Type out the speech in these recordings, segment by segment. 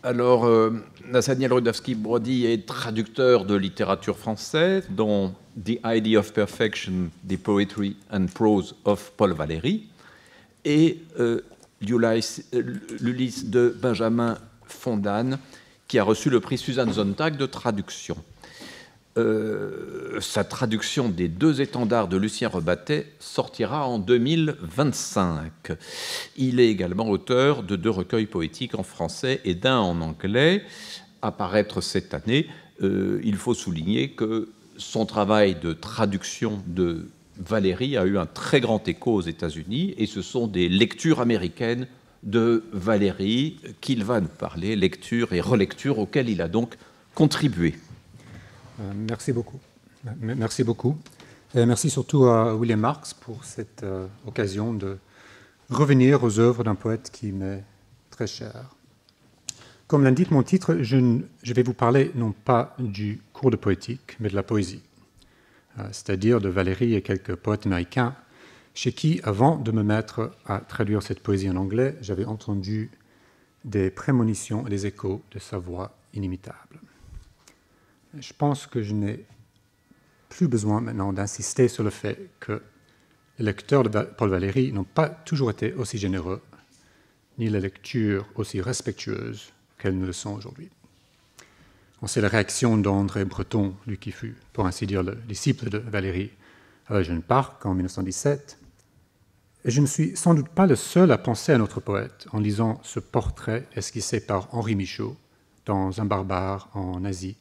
Alors, Nathaniel Rudavsky-Brody est traducteur de littérature française, dont The Idea of Perfection, The Poetry and Prose of Paul Valéry, et l'Ulysse de Benjamin Fondane, qui a reçu le prix Suzanne Sontag de traduction. Sa traduction des Deux étendards de Lucien Rebattet sortira en 2025. Il est également auteur de 2 recueils poétiques en français et d'un en anglais, à paraître cette année. Il faut souligner que son travail de traduction de Valéry a eu un très grand écho aux États-Unis, et ce sont des lectures américaines de Valéry qu'il va nous parler, lectures et relectures auxquelles il a donc contribué. Merci beaucoup. Merci beaucoup. Et merci surtout à William Marks pour cette occasion de revenir aux œuvres d'un poète qui m'est très cher. Comme l'indique mon titre, je vais vous parler non pas du cours de poétique, mais de la poésie, c'est-à-dire de Valéry et quelques poètes américains chez qui, avant de me mettre à traduire cette poésie en anglais, j'avais entendu des prémonitions et des échos de sa voix inimitable. Je pense que je n'ai plus besoin maintenant d'insister sur le fait que les lecteurs de Paul Valéry n'ont pas toujours été aussi généreux, ni les lectures aussi respectueuses qu'elles ne le sont aujourd'hui. On sait la réaction d'André Breton, lui qui fut, pour ainsi dire, le disciple de Valéry à Eugène Park en 1917. Et je ne suis sans doute pas le seul à penser à notre poète en lisant ce portrait esquissé par Henri Michaud dans Un barbare en Asie.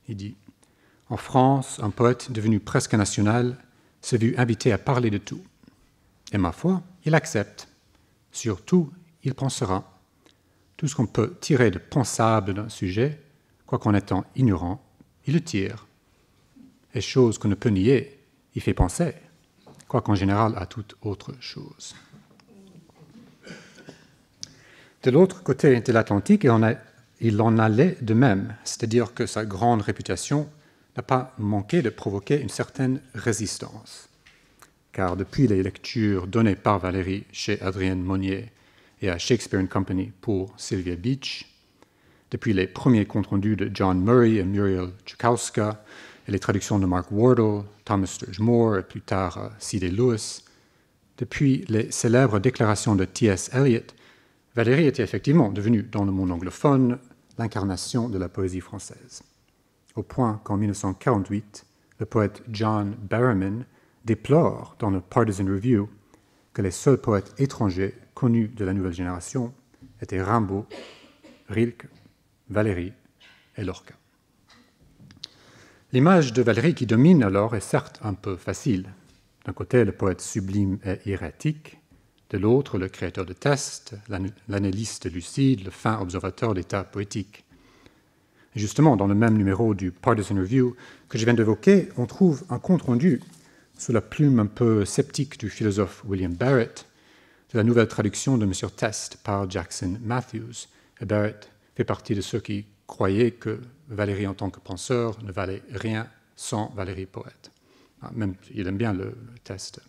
Il dit « En France, un poète devenu presque national s'est vu invité à parler de tout. Et ma foi, il accepte. Surtout, il pensera. Tout ce qu'on peut tirer de pensable d'un sujet, quoiqu'en étant ignorant, il le tire. Et chose qu'on ne peut nier, il fait penser, quoiqu'en général à toute autre chose. » De l'autre côté de l'Atlantique, il en allait de même, c'est-à-dire que sa grande réputation n'a pas manqué de provoquer une certaine résistance. Car depuis les lectures données par Valéry chez Adrienne Monnier et à Shakespeare & Company pour Sylvia Beach, depuis les premiers comptes rendus de John Murray et Muriel Czukowska, et les traductions de Mark Wardle, Thomas Sturge Moore et plus tard C.D. Lewis, depuis les célèbres déclarations de T.S. Eliot, Valéry était effectivement devenu, dans le monde anglophone, l'incarnation de la poésie française. Au point qu'en 1948, le poète John Barrowman déplore dans le Partisan Review que les seuls poètes étrangers connus de la nouvelle génération étaient Rimbaud, Rilke, Valéry et Lorca. L'image de Valéry qui domine alors est certes un peu facile. D'un côté, le poète sublime et hiératique, de l'autre, le créateur de tests, l'analyste lucide, le fin observateur d'état poétique. Justement, dans le même numéro du Partisan Review que je viens d'évoquer, on trouve un compte-rendu sous la plume un peu sceptique du philosophe William Barrett de la nouvelle traduction de M. Test par Jackson Matthews. Et Barrett fait partie de ceux qui croyaient que Valéry en tant que penseur ne valait rien sans Valéry poète. Même, il aime bien le Test.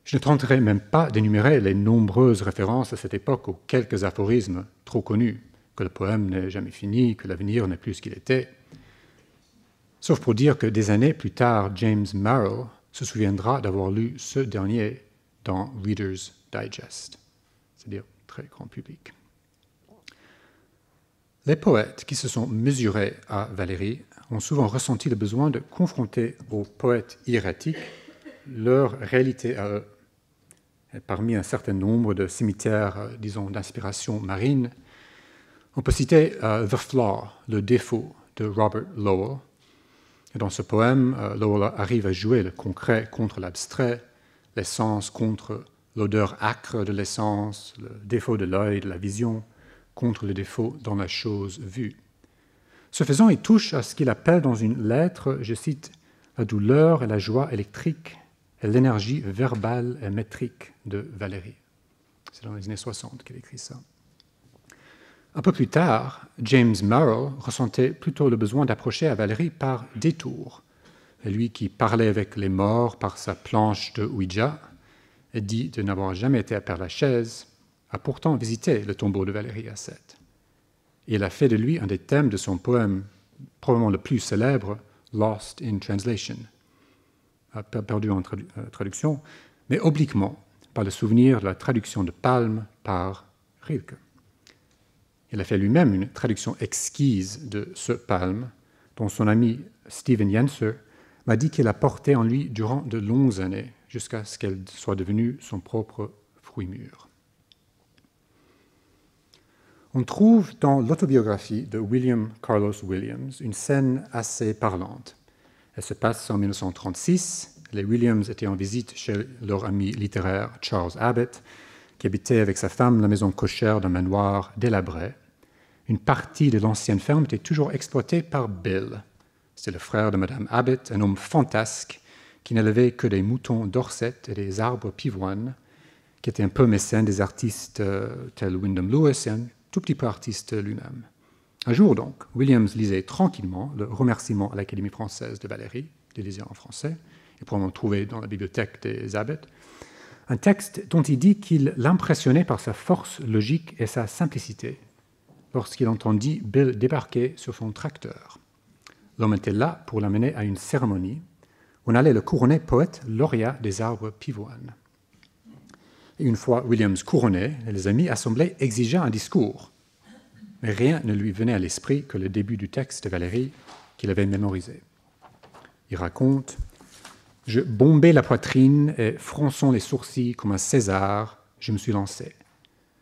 Je ne tenterai même pas d'énumérer les nombreuses références à cette époque aux quelques aphorismes trop connus, que le poème n'est jamais fini, que l'avenir n'est plus ce qu'il était, sauf pour dire que des années plus tard, James Marrell se souviendra d'avoir lu ce dernier dans Reader's Digest, c'est-à-dire très grand public. Les poètes qui se sont mesurés à Valéry ont souvent ressenti le besoin de confronter aux poètes hiératiques leur réalité à eux. Et parmi un certain nombre de cimetières, disons, d'inspiration marine, on peut citer The Flaw, le défaut de Robert Lowell. Et dans ce poème, Lowell arrive à jouer le concret contre l'abstrait, l'essence contre l'odeur âcre de l'essence, le défaut de l'œil, de la vision, contre le défaut dans la chose vue. Ce faisant, il touche à ce qu'il appelle dans une lettre, je cite, « la douleur et la joie électrique et l'énergie verbale et métrique de Valéry ». C'est dans les années 60 qu'il écrit ça. Un peu plus tard, James Marrell ressentait plutôt le besoin d'approcher à Valéry par détour. Et lui qui parlait avec les morts par sa planche de Ouija et dit de n'avoir jamais été à Père-Lachaise, a pourtant visité le tombeau de Valéry à Sète. et elle a fait de lui un des thèmes de son poème probablement le plus célèbre, Lost in Translation, perdu en traduction, mais obliquement par le souvenir de la traduction de Palm par Rilke. Il a fait lui-même une traduction exquise de ce Palm, dont son ami Steven Yenser m'a dit qu'il a porté en lui durant de longues années, jusqu'à ce qu'elle soit devenue son propre fruit mûr. On trouve dans l'autobiographie de William Carlos Williams une scène assez parlante. Elle se passe en 1936. Les Williams étaient en visite chez leur ami littéraire Charles Abbott, qui habitait avec sa femme la maison cochère d'un manoir délabré. Une partie de l'ancienne ferme était toujours exploitée par Bill. C'est le frère de Madame Abbott, un homme fantasque qui n'élevait que des moutons Dorset et des arbres pivoines, qui était un peu mécène des artistes tels Wyndham Lewis et un tout petit peu artiste lui-même. Un jour donc, Williams lisait tranquillement le remerciement à l'Académie française de Valéry, délisé en français, et probablement trouvé dans la bibliothèque des Abbott, un texte dont il dit qu'il l'impressionnait par sa force logique et sa simplicité lorsqu'il entendit Bill débarquer sur son tracteur. L'homme était là pour l'amener à une cérémonie où on allait le couronner poète lauréat des arbres pivoines. Et une fois Williams couronné, les amis assemblés exigeaient un discours. Mais rien ne lui venait à l'esprit que le début du texte de Valéry qu'il avait mémorisé. Il raconte « Je bombais la poitrine et fronçant les sourcils comme un César, je me suis lancé.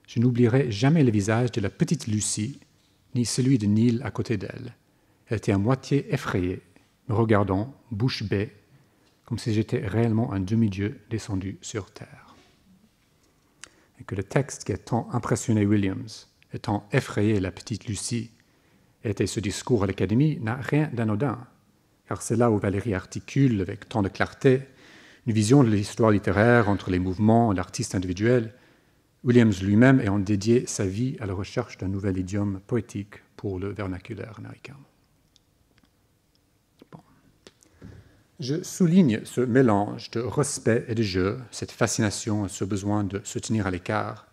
Je n'oublierai jamais le visage de la petite Lucie, ni celui de Neil à côté d'elle. Elle était à moitié effrayée, me regardant, bouche bée, comme si j'étais réellement un demi-dieu descendu sur terre. » Et que le texte qui a tant impressionné Williams, et tant effrayé la petite Lucie, était ce discours à l'Académie, n'a rien d'anodin, car c'est là où Valéry articule avec tant de clarté une vision de l'histoire littéraire entre les mouvements et l'artiste individuel, Williams lui-même ayant dédié sa vie à la recherche d'un nouvel idiome poétique pour le vernaculaire américain. Bon. Je souligne ce mélange de respect et de jeu, cette fascination et ce besoin de se tenir à l'écart,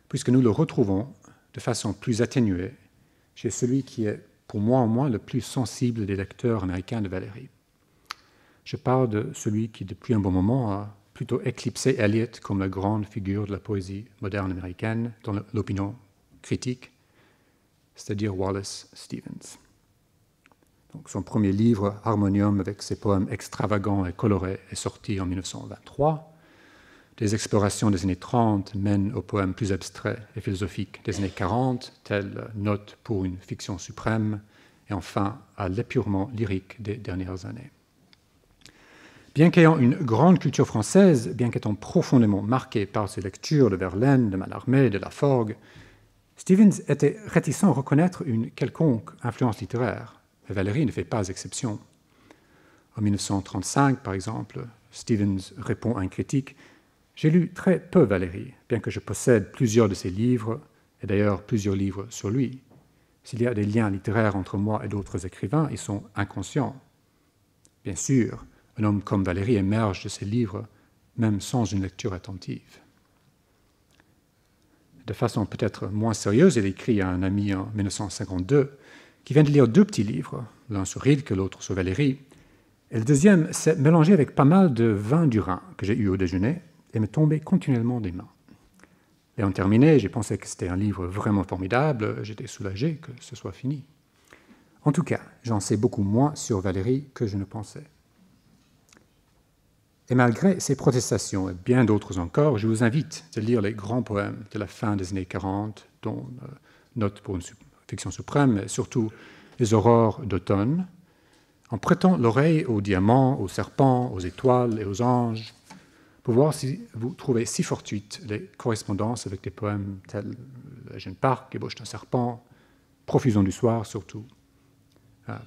puisque nous le retrouvons de façon plus atténuée chez celui qui est, pour moi au moins, le plus sensible des lecteurs américains de Valéry. Je parle de celui qui, depuis un bon moment, a plutôt éclipsé Eliot comme la grande figure de la poésie moderne américaine dans l'opinion critique, c'est-à-dire Wallace Stevens. Donc, son premier livre, Harmonium, avec ses poèmes extravagants et colorés, est sorti en 1923. Des explorations des années 30 mènent aux poèmes plus abstraits et philosophiques des années 40, tels Notes pour une fiction suprême, et enfin à l'épurement lyrique des dernières années. Bien qu'ayant une grande culture française, bien qu'étant profondément marqué par ses lectures de Verlaine, de Mallarmé, de Laforgue, Stevens était réticent à reconnaître une quelconque influence littéraire. Et Valéry ne fait pas exception. En 1935, par exemple, Stevens répond à un critique « J'ai lu très peu Valéry, bien que je possède plusieurs de ses livres, et d'ailleurs plusieurs livres sur lui. S'il y a des liens littéraires entre moi et d'autres écrivains, ils sont inconscients. Bien sûr, un homme comme Valéry émerge de ses livres, même sans une lecture attentive. » De façon peut-être moins sérieuse, il écrit à un ami en 1952 qui vient de lire 2 petits livres, l'un sur Rilke, l'autre sur Valéry. Et le deuxième s'est mélangé avec pas mal de vin du Rhin que j'ai eu au déjeuner et me tombait continuellement des mains. L'ayant terminé, j'ai pensé que c'était un livre vraiment formidable, j'étais soulagé que ce soit fini. En tout cas, j'en sais beaucoup moins sur Valéry que je ne pensais. Et malgré ces protestations et bien d'autres encore, je vous invite à lire les grands poèmes de la fin des années 40, dont Notes pour une fiction suprême, et surtout les aurores d'automne, en prêtant l'oreille aux diamants, aux serpents, aux étoiles et aux anges, pour voir si vous trouvez si fortuites les correspondances avec des poèmes tels La jeune parc, Ébauche d'un serpent, Profusion du soir surtout,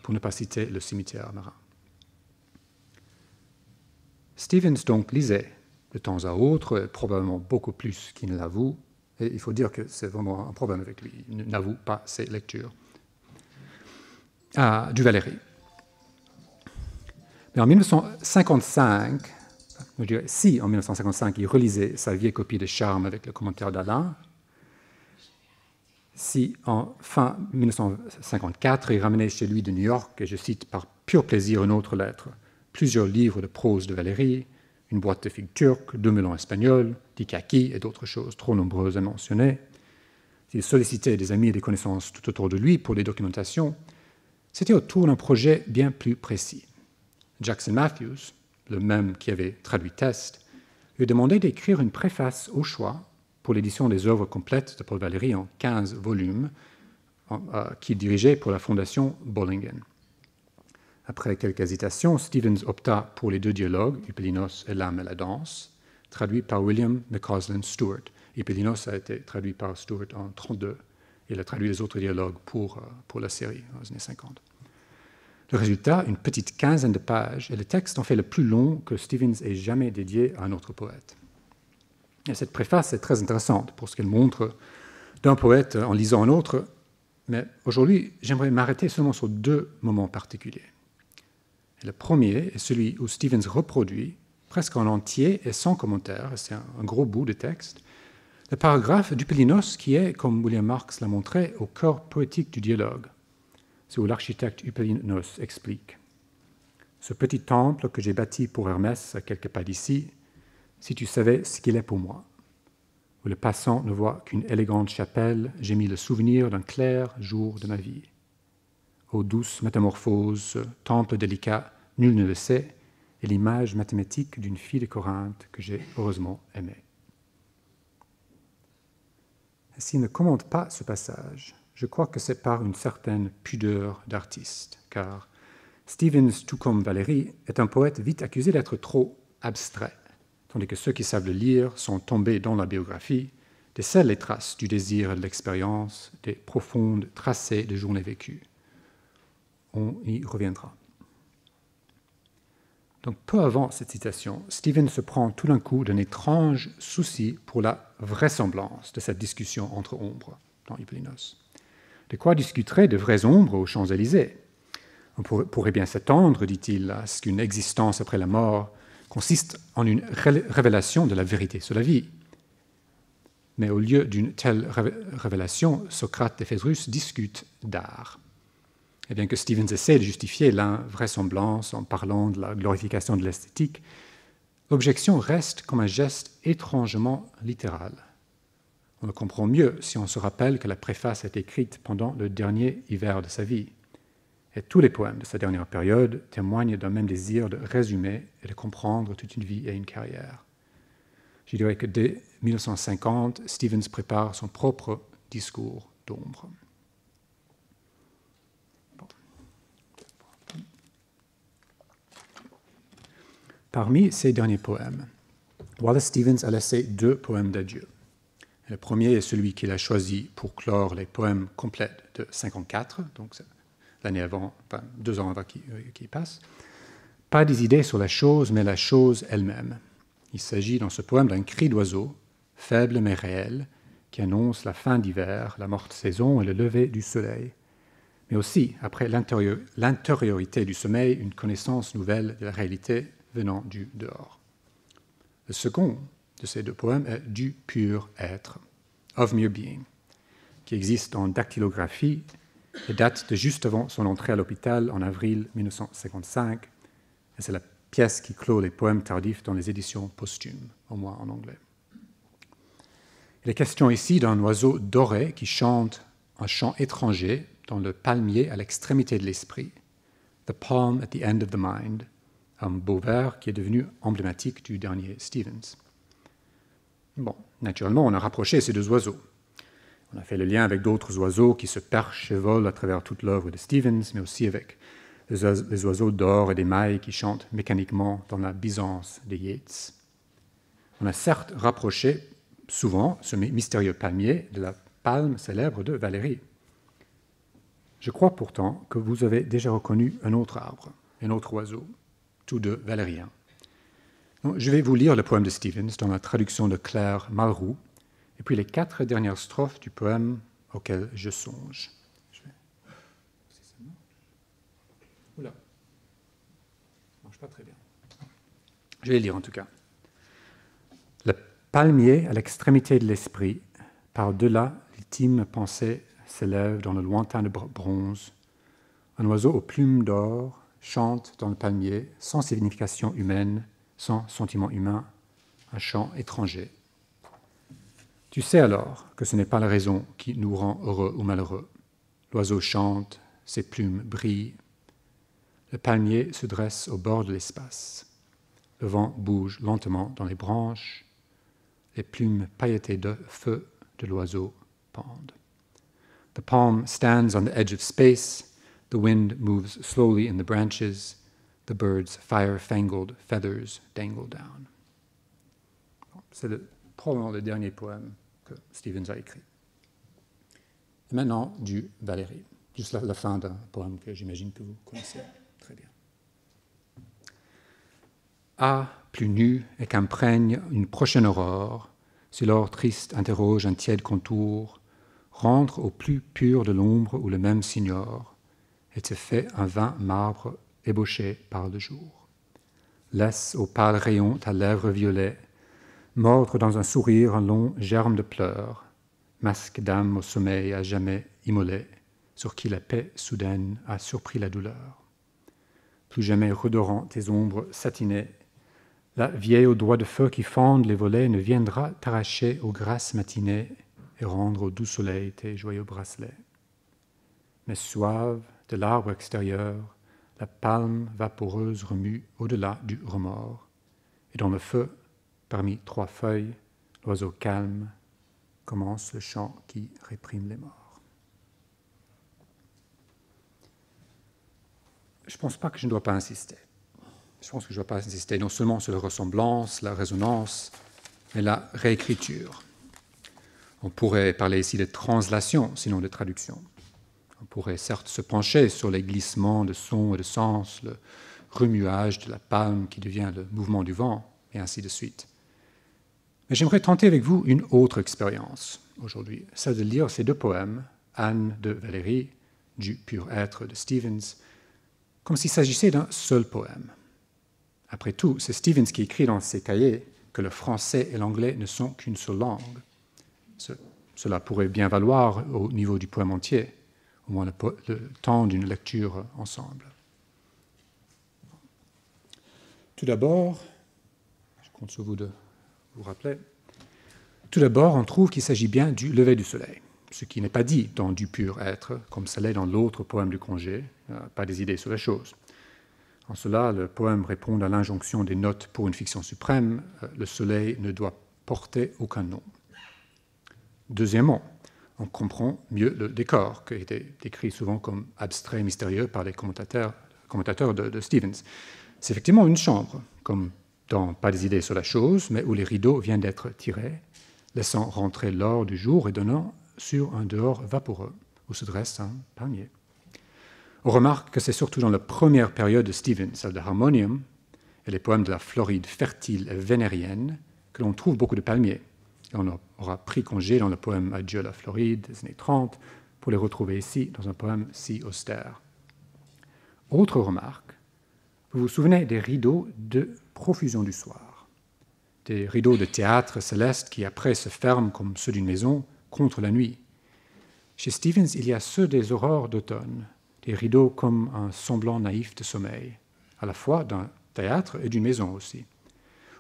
pour ne pas citer Le cimetière marin. Stevens donc lisait de temps à autre, probablement beaucoup plus qu'il ne l'avoue, et il faut dire que c'est vraiment un problème avec lui, il n'avoue pas ses lectures, du Valéry. Mais en 1955, je dirais, si en 1955 il relisait sa vieille copie de Charme avec le commentaire d'Alain, Si en fin 1954, il ramenait chez lui de New York, et je cite par pur plaisir une autre lettre, plusieurs livres de prose de Valéry, une boîte de figues turques, 2 melons espagnols, des kakis et d'autres choses trop nombreuses à mentionner, s'il sollicitait des amis et des connaissances tout autour de lui pour des documentations, c'était autour d'un projet bien plus précis. Jackson Matthews, le même qui avait traduit Test, lui a demandé d'écrire une préface au choix pour l'édition des œuvres complètes de Paul Valéry en 15 volumes, qu'il dirigeait pour la fondation Bollingen. Après quelques hésitations, Stevens opta pour les 2 dialogues, Eupelinos et l'âme et la danse, traduits par William McCausland Stewart. Eupelinos a été traduit par Stewart en 1932. Il a traduit les autres dialogues pour la série dans les années 50. Le résultat, une petite quinzaine de pages, et le texte en fait le plus long que Stevens ait jamais dédié à un autre poète. Et cette préface est très intéressante pour ce qu'elle montre d'un poète en lisant un autre, mais aujourd'hui, j'aimerais m'arrêter seulement sur 2 moments particuliers. Et le premier est celui où Stevens reproduit, presque en entier et sans commentaire, c'est un gros bout de texte, le paragraphe d'Eupelinos qui est, comme William Marks l'a montré, au cœur poétique du dialogue. C'est où l'architecte Eupelinos explique « Ce petit temple que j'ai bâti pour Hermès à quelques pas d'ici, si tu savais ce qu'il est pour moi. Où le passant ne voit qu'une élégante chapelle, j'ai mis le souvenir d'un clair jour de ma vie. Ô douce métamorphose, temple délicat, nul ne le sait, est l'image mathématique d'une fille de Corinthe que j'ai heureusement aimée. » S'il ne commente pas ce passage, je crois que c'est par une certaine pudeur d'artiste, car Stevens, tout comme Valéry, est un poète vite accusé d'être trop abstrait, tandis que ceux qui savent le lire sont tombés dans la biographie, décèlent les traces du désir et de l'expérience, des profondes tracés de journées vécues. On y reviendra. Donc, peu avant cette citation, Stevens se prend tout d'un coup d'un étrange souci pour la vraisemblance de cette discussion entre ombres dans Eupelinos. De quoi discuteraient de vraies ombres aux Champs-Élysées? On pourrait bien s'attendre, dit-il, à ce qu'une existence après la mort consiste en une révélation de la vérité sur la vie. Mais au lieu d'une telle révélation, Socrate et Phèdrus discutent d'art. Et bien que Stevens essaie de justifier l'invraisemblance en parlant de la glorification de l'esthétique, l'objection reste comme un geste étrangement littéral. On le comprend mieux si on se rappelle que la préface est écrite pendant le dernier hiver de sa vie. Et tous les poèmes de sa dernière période témoignent d'un même désir de résumer et de comprendre toute une vie et une carrière. Je dirais que dès 1950, Stevens prépare son propre discours d'ombre. Parmi ses derniers poèmes, Wallace Stevens a laissé 2 poèmes d'adieu. Le premier est celui qu'il a choisi pour clore les poèmes complets de 1954, donc l'année avant, 2 ans avant qu'il passe. Pas des idées sur la chose, mais la chose elle-même. Il s'agit dans ce poème d'un cri d'oiseau, faible mais réel, qui annonce la fin d'hiver, la morte saison et le lever du soleil. Mais aussi, après l'intériorité du sommeil, une connaissance nouvelle de la réalité venant du dehors. Le second de ces 2 poèmes est du pur être, of mere being, qui existe en dactylographie et date de juste avant son entrée à l'hôpital en avril 1955. Et c'est la pièce qui clôt les poèmes tardifs dans les éditions posthumes, au moins en anglais. Il est question ici d'un oiseau doré qui chante un chant étranger dans le palmier à l'extrémité de l'esprit, The Palm at the End of the Mind, un beau vers qui est devenu emblématique du dernier Stevens. Bon, naturellement, on a rapproché ces 2 oiseaux. On a fait le lien avec d'autres oiseaux qui se perchent et volent à travers toute l'œuvre de Stevens, mais aussi avec les oiseaux d'or et d'émail qui chantent mécaniquement dans la Byzance des Yeats. On a certes rapproché souvent ce mystérieux palmier de la palme célèbre de Valéry. Je crois pourtant que vous avez déjà reconnu un autre arbre, un autre oiseau, tous 2 valériens. Donc, je vais vous lire le poème de Stevens dans la traduction de Claire Malroux, et puis les 4 dernières strophes du poème auquel je songe. Oula, ça marche pas très bien. Je vais lire en tout cas. Le palmier à l'extrémité de l'esprit, par-delà l'ultime pensée s'élève dans le lointain de bronze. Un oiseau aux plumes d'or chante dans le palmier, sans signification humaine, sans sentiment humain, un chant étranger. Tu sais alors que ce n'est pas la raison qui nous rend heureux ou malheureux. L'oiseau chante, ses plumes brillent. Le palmier se dresse au bord de l'espace. Le vent bouge lentement dans les branches. Les plumes pailletées de feu de l'oiseau pendent. The palm stands on the edge of space. The wind moves slowly in the branches. The bird's fire-fangled feathers dangle down. C'est probablement le dernier poème que Stevens a écrit. Et maintenant, du Valérie. Juste la fin d'un poème que j'imagine que vous connaissez très bien. Ah, plus nu et qu'imprègne une prochaine aurore, si l'or triste interroge un tiède contour, rentre au plus pur de l'ombre où le même s'ignore, et te fait un vain marbre ébauché par le jour. Laisse au pâle rayon ta lèvre violet, mordre dans un sourire un long germe de pleurs, masque d'âme au sommeil à jamais immolé, sur qui la paix soudaine a surpris la douleur. Plus jamais redorant tes ombres satinées, la vieille aux doigts de feu qui fendent les volets ne viendra t'arracher aux grasses matinées et rendre au doux soleil tes joyeux bracelets. Mais suave de l'arbre extérieur, la palme vaporeuse remue au-delà du remords, et dans le feu, parmi trois feuilles, l'oiseau calme commence le chant qui réprime les morts. Je ne pense pas que je ne dois pas insister. Je pense que je ne dois pas insister non seulement sur la ressemblance, la résonance, mais la réécriture. On pourrait parler ici de translation, sinon de traduction. On pourrait certes se pencher sur les glissements de sons et de sens, le remuage de la palme qui devient le mouvement du vent, et ainsi de suite. Mais j'aimerais tenter avec vous une autre expérience aujourd'hui, celle de lire ces deux poèmes, Anne de Valérie, du pur être de Stevens, comme s'il s'agissait d'un seul poème. Après tout, c'est Stevens qui écrit dans ses cahiers que le français et l'anglais ne sont qu'une seule langue. Cela pourrait bien valoir au niveau du poème entier, au moins le temps d'une lecture ensemble. Tout d'abord, je compte sur vous de vous rappeler, tout d'abord, on trouve qu'il s'agit bien du lever du soleil, ce qui n'est pas dit dans du pur être, comme ça l'est dans l'autre poème du congé, pas des idées sur la chose. En cela, le poème répond à l'injonction des notes pour une fiction suprême, le soleil ne doit porter aucun nom. Deuxièmement, on comprend mieux le décor, qui a été décrit souvent comme abstrait et mystérieux par les commentateurs de Stevens. C'est effectivement une chambre, comme dans Pas des idées sur la chose, mais où les rideaux viennent d'être tirés, laissant rentrer l'or du jour et donnant sur un dehors vaporeux, où se dresse un palmier. On remarque que c'est surtout dans la première période de Stevens, celle de Harmonium, et les poèmes de la Floride fertile et vénérienne, que l'on trouve beaucoup de palmiers. Et on aura pris congé dans le poème Adieu à la Floride des années 30 pour les retrouver ici dans un poème si austère. Autre remarque, vous vous souvenez des rideaux de profusion du soir, des rideaux de théâtre céleste qui après se ferment comme ceux d'une maison contre la nuit. Chez Stevens, il y a ceux des aurores d'automne, des rideaux comme un semblant naïf de sommeil, à la fois d'un théâtre et d'une maison aussi,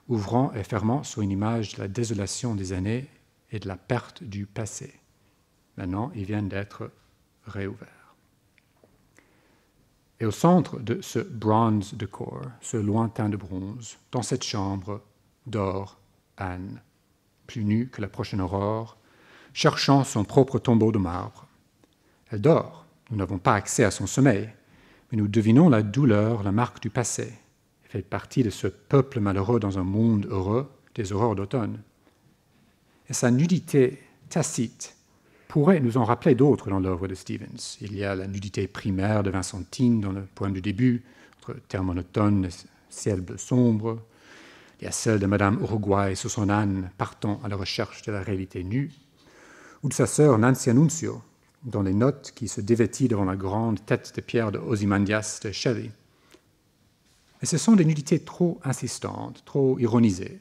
ouvrant et fermant sur une image de la désolation des années et de la perte du passé. Maintenant, ils viennent d'être réouverts. Et au centre de ce bronze decor, ce lointain de bronze, dans cette chambre, dort Anne, plus nue que la prochaine aurore, cherchant son propre tombeau de marbre. Elle dort. Nous n'avons pas accès à son sommeil, mais nous devinons la douleur, la marque du passé. Elle fait partie de ce peuple malheureux dans un monde heureux des aurores d'automne. Et sa nudité tacite pourrait nous en rappeler d'autres dans l'œuvre de Stevens. Il y a la nudité primaire de Vincentine dans le poème du début, entre terre monotone et ciel bleu sombre. Il y a celle de Madame Uruguay sur son âne partant à la recherche de la réalité nue, ou de sa sœur Nancy Annunzio, dans les notes qui se dévêtit devant la grande tête de pierre de Ozymandias de Shelley. Et ce sont des nudités trop insistantes, trop ironisées.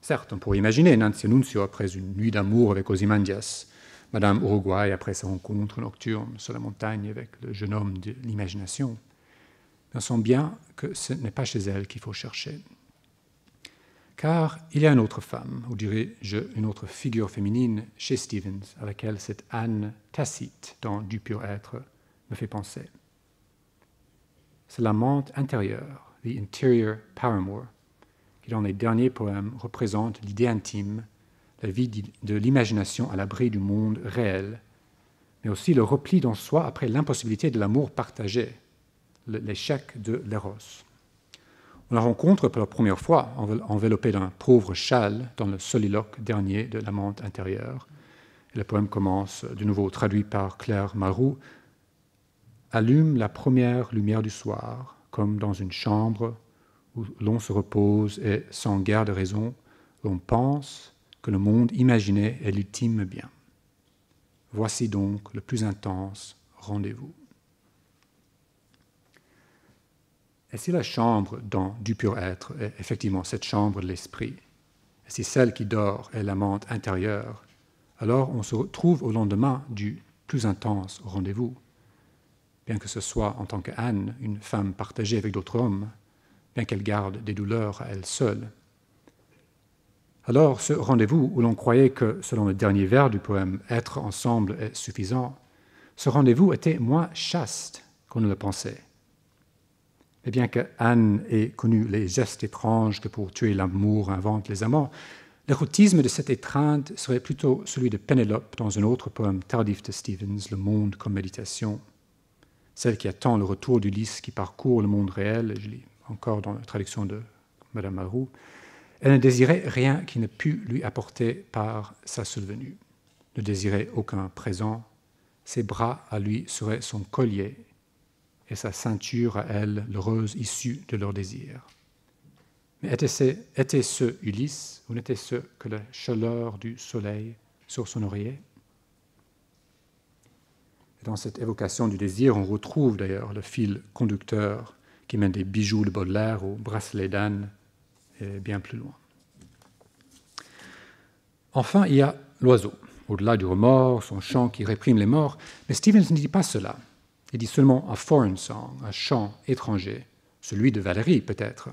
Certes, on pourrait imaginer Nancy Annunzio après une nuit d'amour avec Ozymandias, Madame Uruguay après sa rencontre nocturne sur la montagne avec le jeune homme de l'imagination, mais on sent bien que ce n'est pas chez elle qu'il faut chercher. Car il y a une autre femme, ou dirais-je une autre figure féminine chez Stevens, à laquelle cette Anne tacite dans Du pur être me fait penser. C'est l'amante intérieure, the interior paramour, qui dans les derniers poèmes représente l'idée intime, la vie de l'imagination à l'abri du monde réel, mais aussi le repli dans soi après l'impossibilité de l'amour partagé, l'échec de l'éros. On la rencontre pour la première fois enveloppée d'un pauvre châle dans le soliloque dernier de l'amante intérieure. Et le poème commence, de nouveau traduit par Claire Maroux, « Allume la première lumière du soir, comme dans une chambre où l'on se repose et, sans guère de raison, l'on pense que le monde imaginé est l'ultime bien. Voici donc le plus intense rendez-vous. » Et si la chambre dans Du pur être est effectivement cette chambre de l'esprit, et si celle qui dort est l'amante intérieure, alors on se retrouve au lendemain du plus intense rendez-vous, bien que ce soit en tant qu'Anne, une femme partagée avec d'autres hommes, bien qu'elle garde des douleurs à elle seule. Alors, ce rendez-vous où l'on croyait que, selon le dernier vers du poème, être ensemble est suffisant, ce rendez-vous était moins chaste qu'on ne le pensait. Et bien que Anne ait connu les gestes étranges que pour tuer l'amour inventent les amants, l'érotisme de cette étreinte serait plutôt celui de Pénélope dans un autre poème tardif de Stevens, Le monde comme méditation. Celle qui attend le retour d'Ulysse qui parcourt le monde réel, je lis encore dans la traduction de Madame Maroux, elle ne désirait rien qui ne pût lui apporter par sa seule venue, ne désirait aucun présent, ses bras à lui seraient son collier et sa ceinture à elle l'heureuse issue de leur désir. Mais était-ce Ulysse ou n'était-ce que la chaleur du soleil sur son oreiller? Et dans cette évocation du désir, on retrouve d'ailleurs le fil conducteur qui mène des bijoux de Baudelaire au bracelet d'Anne et bien plus loin. Enfin, il y a l'oiseau, au-delà du remords, son chant qui réprime les morts, mais Stevens ne dit pas cela. Il dit seulement un foreign song, un chant étranger, celui de Valérie peut-être,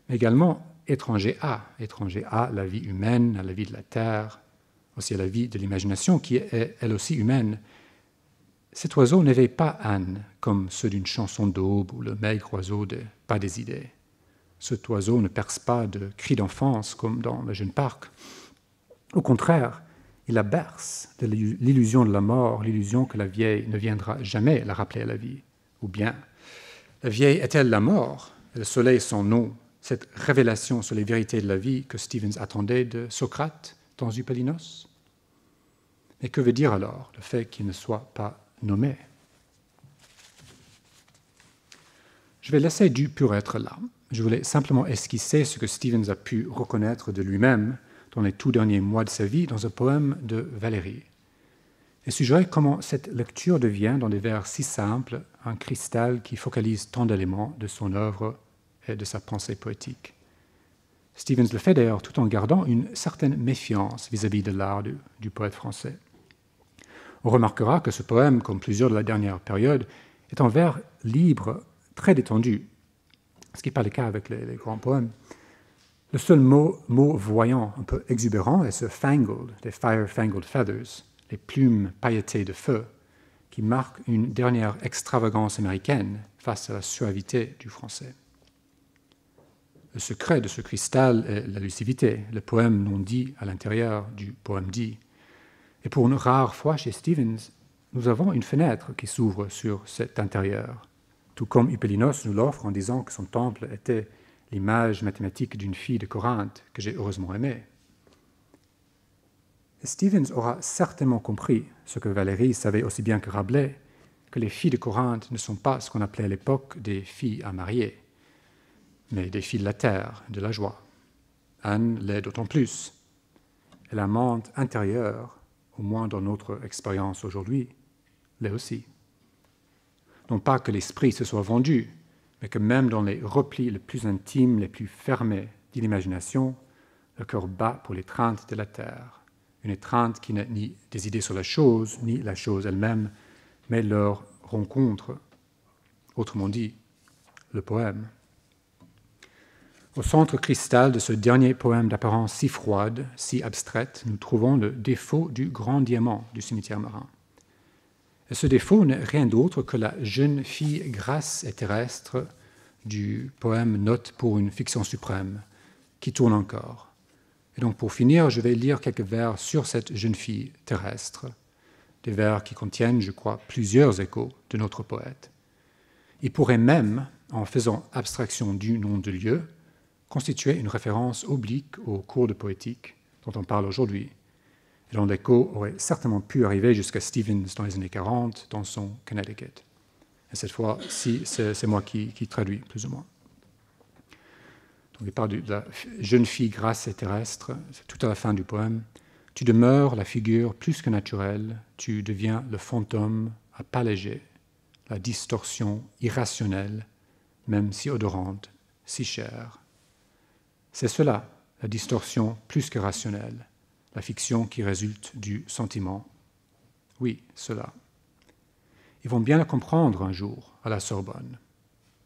mais également étranger à la vie humaine, à la vie de la terre, aussi à la vie de l'imagination qui est elle aussi humaine. Cet oiseau n'éveille pas Anne comme ceux d'une chanson d'aube ou le maigre oiseau de Pas des idées. Cet oiseau ne perce pas de cris d'enfance comme dans Le Jeune Parc. Au contraire, il la berce de l'illusion de la mort, l'illusion que la vieille ne viendra jamais la rappeler à la vie. Ou bien, la vieille est-elle la mort, et le soleil son nom, cette révélation sur les vérités de la vie que Stevens attendait de Socrate dans Eupalinos? Mais que veut dire alors le fait qu'il ne soit pas nommé? Je vais laisser Du pur être là. Je voulais simplement esquisser ce que Stevens a pu reconnaître de lui-même dans les tout derniers mois de sa vie dans un poème de Valérie, et suggérer comment cette lecture devient, dans des vers si simples, un cristal qui focalise tant d'éléments de son œuvre et de sa pensée poétique. Stevens le fait d'ailleurs tout en gardant une certaine méfiance vis-à-vis de l'art du poète français. On remarquera que ce poème, comme plusieurs de la dernière période, est en vers libre, très détendu, ce qui n'est pas le cas avec les grands poèmes. Le seul mot voyant, un peu exubérant, est ce fangled, des fire-fangled feathers, les plumes pailletées de feu, qui marquent une dernière extravagance américaine face à la suavité du français. Le secret de ce cristal est la lucidité, le poème non dit à l'intérieur du poème dit. Et pour une rare fois chez Stevens, nous avons une fenêtre qui s'ouvre sur cet intérieur, tout comme Eupalinos nous l'offre en disant que son temple était l'image mathématique d'une fille de Corinthe que j'ai heureusement aimée. Et Stevens aura certainement compris ce que Valérie savait aussi bien que Rabelais, que les filles de Corinthe ne sont pas ce qu'on appelait à l'époque des filles à marier, mais des filles de la terre, de la joie. Anne l'est d'autant plus. Et l'amante intérieure, au moins dans notre expérience aujourd'hui, l'est aussi. Non pas que l'esprit se soit vendu, mais que même dans les replis les plus intimes, les plus fermés de l'imagination, le cœur bat pour l'étreinte de la terre, une étreinte qui n'est ni des idées sur la chose, ni la chose elle-même, mais leur rencontre, autrement dit, le poème. Au centre cristal de ce dernier poème d'apparence si froide, si abstraite, nous trouvons le défaut du grand diamant du cimetière marin. Et ce défaut n'est rien d'autre que la jeune fille grasse et terrestre du poème Note pour une fiction suprême, qui tourne encore. Et donc pour finir, je vais lire quelques vers sur cette jeune fille terrestre, des vers qui contiennent, je crois, plusieurs échos de notre poète. Il pourrait même, en faisant abstraction du nom de lieu, constituer une référence oblique au cours de poétique dont on parle aujourd'hui, et dont l'écho aurait certainement pu arriver jusqu'à Stevens dans les années 40 dans son Connecticut. Et cette fois, si c'est moi qui traduis, plus ou moins. Donc, il parle de la jeune fille grasse et terrestre, c'est tout à la fin du poème. Tu demeures la figure plus que naturelle, tu deviens le fantôme à pas léger, la distorsion irrationnelle, même si odorante, si chère. C'est cela, la distorsion plus que rationnelle, la fiction qui résulte du sentiment. Oui, cela. Ils vont bien le comprendre un jour à la Sorbonne.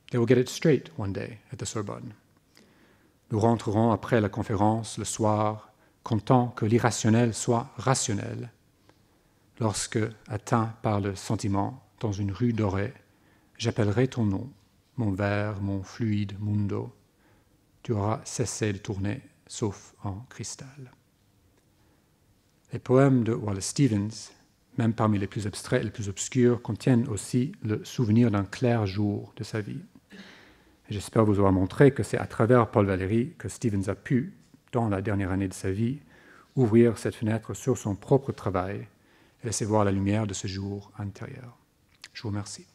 They will get it straight one day at the Sorbonne. Nous rentrerons après la conférence le soir, contents que l'irrationnel soit rationnel. Lorsque, atteint par le sentiment, dans une rue dorée, j'appellerai ton nom, mon vers, mon fluide mundo. Tu auras cessé de tourner, sauf en cristal. Les poèmes de Wallace Stevens, même parmi les plus abstraits et les plus obscurs, contiennent aussi le souvenir d'un clair jour de sa vie. Et j'espère vous avoir montré que c'est à travers Paul Valéry que Stevens a pu, dans la dernière année de sa vie, ouvrir cette fenêtre sur son propre travail et laisser voir la lumière de ce jour intérieur. Je vous remercie.